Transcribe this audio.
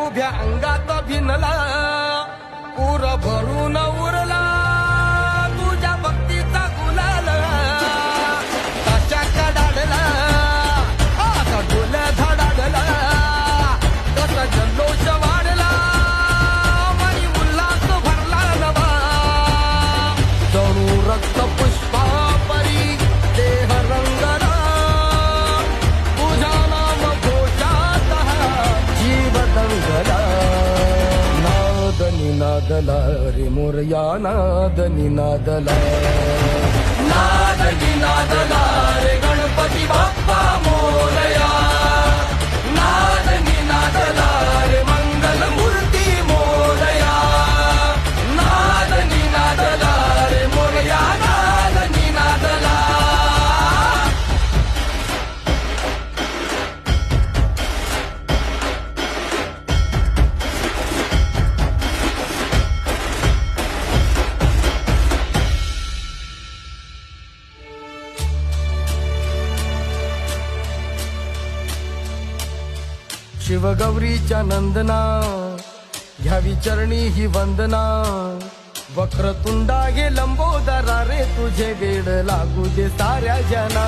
उभ्या अंगात भिनला पूर भरून उरला तुझ्या भक्तीचा गुलाल कशा कडाडला आता डोल धडाडला कसा जल्लोष वाढला मनी उल्हास भरला नवा जणू रक्त पुष्पा परी देह रंगला तुझ्या नाम घोषात जीव दंगला नाद निनादला रे मोरया नाद निनादला नाद निनादला रे गणपती बाप्पा मोरया नाद निनादला रे मंगल मूर्ती मोरया नाद निनादला रे मोरया नाद निनादला शिवगौरीच्या नंदना घ्यावी चरणी ही वंदना वक्रतुंडा गे लंबोदरा रे तुझे वेड लागू दे साऱ्या जना